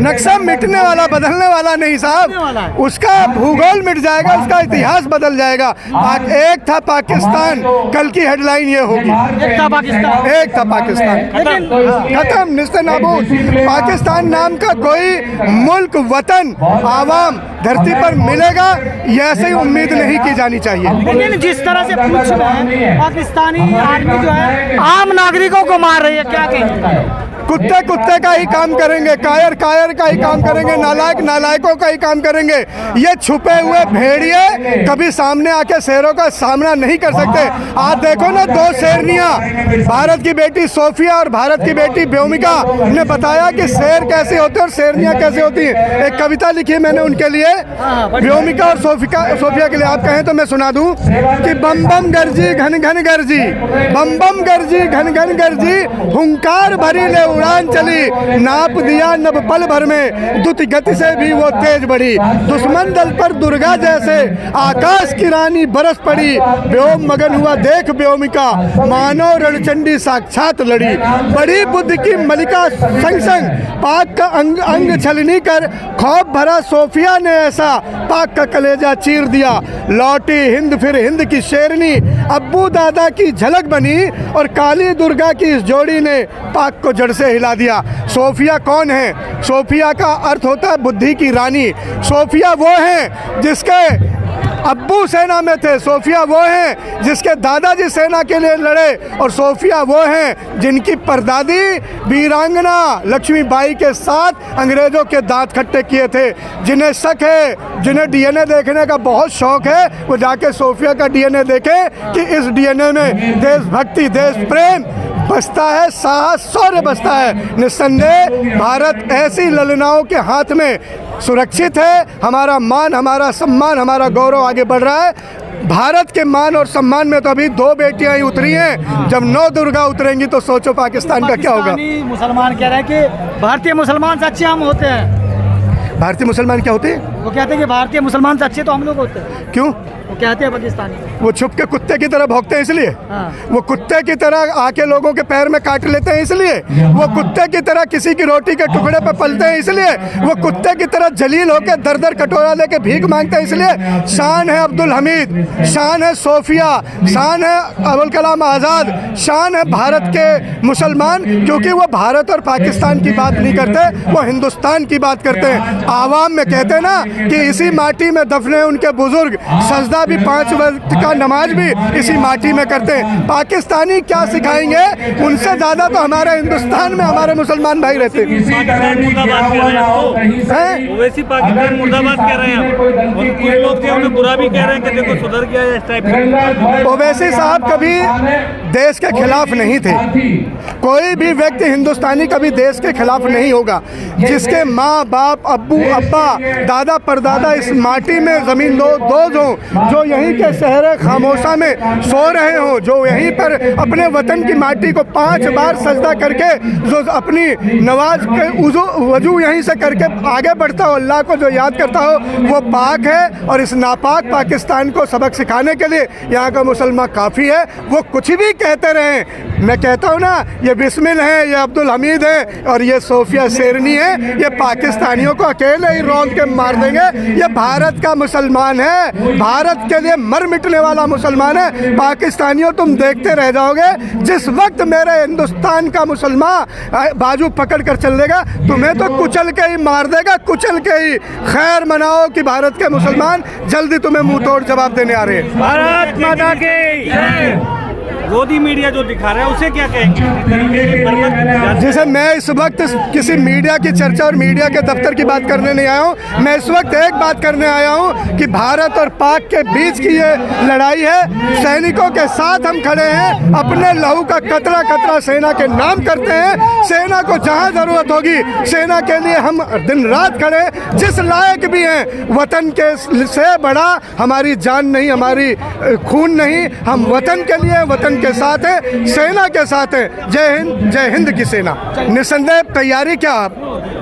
नक्शा मिटने वाला, बदलने वाला नहीं साहब, उसका भूगोल मिट जाएगा, उसका इतिहास बदल जाएगा। एक था पाकिस्तान, कल की हेडलाइन ये होगी, एक था पाकिस्तान, खत्म, निस्ते नाबूद। पाकिस्तान नाम का कोई मुल्क, वतन, आवाम धरती पर मिलेगा, ये ऐसे ही उम्मीद नहीं की जानी चाहिए। लेकिन जिस तरह से पूछ रहे हैं, पाकिस्तानी आर्मी जो है आम नागरिकों को मार रही है, क्या कहेंगे? कुत्ते कुत्ते का ही काम करेंगे, कायर कायर का ही काम करेंगे, नालायक नालायकों का ही काम करेंगे। ये छुपे हुए भेड़िए कभी सामने आके शेरों का सामना नहीं कर सकते। आज देखो ना, दो शेरनियां, भारत की बेटी सोफिया और भारत की बेटी व्योमिका ने बताया कि शेर कैसे होते हैं और शेरनियां कैसे होती हैं। एक कविता लिखी है मैंने उनके लिए, व्योमिका और सोफिया के लिए। आप कहें तो मैं सुना दूं कि बम बम गर्जी घन घन गर्जी, बम बम गर्जी घन घन गर्जी, हुंकार भरी ले उड़ान चली, नाप दिया नभ पल भर में, द्रुत गति से भी वो तेज बढ़ी, दुश्मन दल पर दुर्गा जैसे आकाश की रानी बरस पड़ी, व्योम मगन हुआ देख व्योमिका, मानो रणचंडी साक्षात लड़ी, बड़ी बुद्ध की मलिका संग संग, पाक का अंग अंग छलनी कर, खौफ भरा सोफिया ने ऐसा पाक का कलेजा चीर दिया, लौटी हिंद फिर हिंद की शेरनी, अब्बू दादा की झलक बनी, और काली दुर्गा की इस जोड़ी ने पाक को जड़ से हिला दिया। सोफिया कौन है? सोफिया का अर्थ होता है बुद्धि की रानी। सोफिया वो है जिसके अब्बू सेना में थे, सोफिया वो हैं जिसके दादाजी सेना के लिए लड़े, और सोफिया वो हैं जिनकी परदादी वीरांगना लक्ष्मीबाई के साथ अंग्रेजों के दांत खट्टे किए थे। जिन्हें शक है, जिन्हें डीएनए देखने का बहुत शौक है, वो जाके सोफिया का डीएनए देखें कि इस डीएनए में देशभक्ति, देश प्रेम बसता है, साहस, शौर्य बसता है। निस्संदेह भारत ऐसी ललनाओं के हाथ में सुरक्षित है। हमारा मान, हमारा सम्मान, हमारा गौरव आगे बढ़ रहा है। भारत के मान और सम्मान में तो अभी दो बेटियां ही उतरी हैं, जब 9 दुर्गा उतरेंगी तो सोचो पाकिस्तान का क्या होगा। मुसलमान कह रहे हैं कि भारतीय मुसलमान से अच्छे हम होते हैं। भारतीय मुसलमान क्या होते हैं? वो कहते हैं कि भारतीय मुसलमान से अच्छे तो हम लोग होते हैं। क्यों? वो कहते हैं पाकिस्तानी, वो छुप के कुत्ते की तरह भौंकते हैं इसलिए। वो कुत्ते की तरह आके लोगों के पैर में काट लेते हैं इसलिए। वो कुत्ते की तरह किसी की रोटी के टुकड़े पे पलते हैं इसलिए। वो कुत्ते की तरह जलील होके दर दर कटोरा लेके भीख मांगते हैं इसलिए। शान है अब्दुल हमीद, शान है सोफिया, शान है अबुल कलाम आज़ाद, शान है भारत के मुसलमान, क्योंकि वो भारत और पाकिस्तान की बात नहीं करते, वो हिंदुस्तान की बात करते हैं। आवाम में कहते हैं ना कि इसी माटी में दफने उनके बुजुर्ग, सजदा भी 5 वक्त का नमाज भी इसी माटी में करते हैं। पाकिस्तानी क्या सिखाएंगे? उनसे ज़्यादा तो हमारे हिंदुस्तान में हमारे मुसलमान भाई रहते हैं। ओवैसी पाकिस्तान मुर्दाबाद कह रहे हैं, और कुछ लोग थे उन्हें बुरा भी कह रहे हैं कि देखो सुधर गया है इस टाइप का। ओवैसी साहब कभी देश के खिलाफ नहीं थे। कोई भी व्यक्ति हिंदुस्तानी कभी देश के खिलाफ नहीं होगा। जिसके माँ बाप, अब्बू अब्बा, दादा परदादा इस माटी में ज़मीन दोज हों, जो यहीं के शहर खामोशा में सो रहे हों, जो यहीं पर अपने वतन की माटी को 5 बार सजदा करके, जो अपनी नमाज के वजू यहीं से करके आगे बढ़ता हो, अल्लाह को जो याद करता हो, वो पाक है। और इस नापाक पाकिस्तान को सबक सिखाने के लिए यहाँ का मुसलमान काफ़ी है। वो कुछ भी कहते रहें, मैं कहता हूँ ना, ये बिस्मिल है, ये अब्दुल हमीद है और ये सोफिया शेरनी है, ये पाकिस्तानियों को अकेले ही रौंद के मार देंगे। ये भारत का मुसलमान है, भारत के लिए मर मिटने वाला मुसलमान है। पाकिस्तानियों तुम देखते रह जाओगे, जिस वक्त मेरे हिंदुस्तान का मुसलमान बाजू पकड़ कर चल देगा, तुम्हें तो कुचल के ही मार देगा, कुचल के ही। खैर मनाओ कि भारत के मुसलमान जल्दी तुम्हें मुंह तोड़ जवाब देने आ रहे हैं। भारत माता की। गोदी मीडिया जो दिखा रहा है उसे क्या कहेंगे? जैसे मैं इस वक्त किसी मीडिया की चर्चा और मीडिया के दफ्तर की बात करने नहीं आया हूँ। मैं इस वक्त एक बात करने आया हूँ कि भारत और पाक के बीच की ये लड़ाई है। सैनिकों के साथ हम खड़े हैं, अपने लहू का कतरा कतरा सेना के नाम करते हैं। सेना को जहाँ ज़रूरत होगी, सेना के लिए हम दिन रात खड़े, जिस लायक भी हैं। वतन के से बड़ा हमारी जान नहीं, हमारी खून नहीं। हम वतन के लिए, वतन के साथ है, सेना के साथ है। जय हिंद की सेना। निसंदेह तैयारी क्या,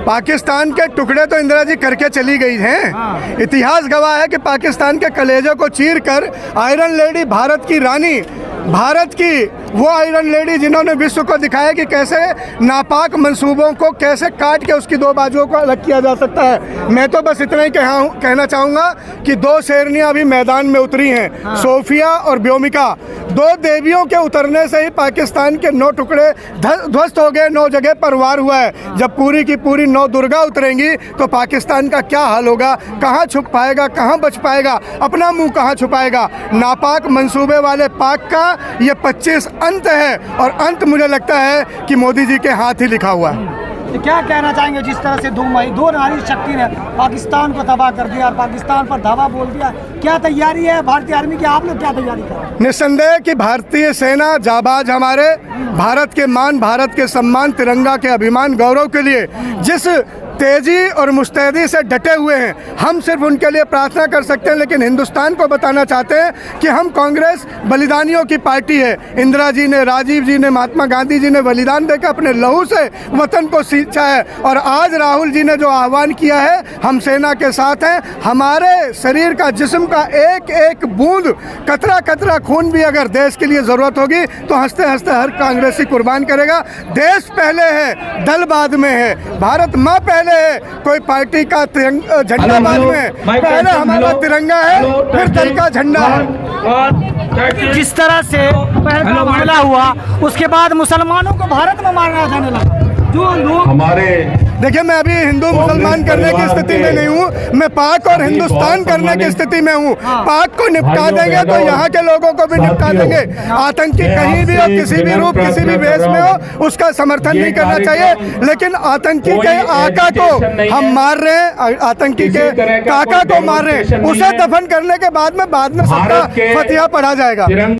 पाकिस्तान के टुकड़े तो इंदिरा जी करके चली गई हैं। इतिहास गवाह है कि पाकिस्तान के कलेजों को चीर कर आयरन लेडी, भारत की रानी भारत की वो आयरन लेडी जिन्होंने विश्व को दिखाया कि कैसे नापाक मंसूबों को कैसे काट के उसकी दो बाजुओं को अलग किया जा सकता है। मैं तो बस इतना ही कहना चाहूँगा कि दो शेरनियाँ अभी मैदान में उतरी हैं, सोफिया और व्योमिका। दो देवियों के उतरने से ही पाकिस्तान के 9 टुकड़े ध्वस्त हो गए, 9 जगह पर वार हुआ है। जब पूरी की पूरी 9 दुर्गा उतरेंगी तो पाकिस्तान का क्या हाल होगा, कहाँ छुप पाएगा, कहाँ बच पाएगा, अपना मुंह कहाँ छुपाएगा। नापाक मंसूबे वाले पाक का ये 25 अंत है और अंत मुझे लगता है कि मोदी जी के हाथ ही लिखा हुआ है। तो क्या कहना चाहेंगे जिस तरह से 2 नारी शक्ति ने पाकिस्तान को तबाह कर दिया और पाकिस्तान पर धावा बोल दिया, क्या तैयारी है भारतीय आर्मी की, आप लोग क्या तैयारी कर रहे हैं? निस्संदेह कि भारतीय सेना जाबाज हमारे भारत के मान, भारत के सम्मान, तिरंगा के अभिमान, गौरव के लिए जिस तेजी और मुस्तैदी से डटे हुए हैं, हम सिर्फ उनके लिए प्रार्थना कर सकते हैं। लेकिन हिंदुस्तान को बताना चाहते हैं कि हम कांग्रेस बलिदानियों की पार्टी है। इंदिरा जी ने, राजीव जी ने, महात्मा गांधी जी ने बलिदान देकर अपने लहू से वतन को सींचा है और आज राहुल जी ने जो आह्वान किया है, हम सेना के साथ हैं। हमारे शरीर का, जिस्म का एक एक बूंद, कतरा कतरा खून भी अगर देश के लिए ज़रूरत होगी तो हंसते हंसते हर कांग्रेसी कुर्बान करेगा। देश पहले है, दल बाद में है, भारत माँ पहले है, कोई पार्टी का झंडा बाद में, पहले हमारा तिरंगा है, फिर दल का झंडा है। जिस तरह से पहलगाम हमला हुआ उसके बाद मुसलमानों को भारत में मारना जाने लगा। जो लोग हमारे देखिए, मैं अभी हिंदू मुसलमान करने की स्थिति में नहीं हूँ, मैं पाक और हिंदुस्तान करने की स्थिति में हूँ। पाक को निपटा देंगे तो यहाँ के लोगों को भी निपटा देंगे। आतंकी कहीं भी हो, किसी भी रूप, किसी भी वेश में हो, उसका समर्थन नहीं करना चाहिए। लेकिन आतंकी के आका को हम मार रहे हैं, आतंकी के काका को मार रहे हैं, उसे दफन करने के बाद में सबका फतिहा पढ़ा जाएगा।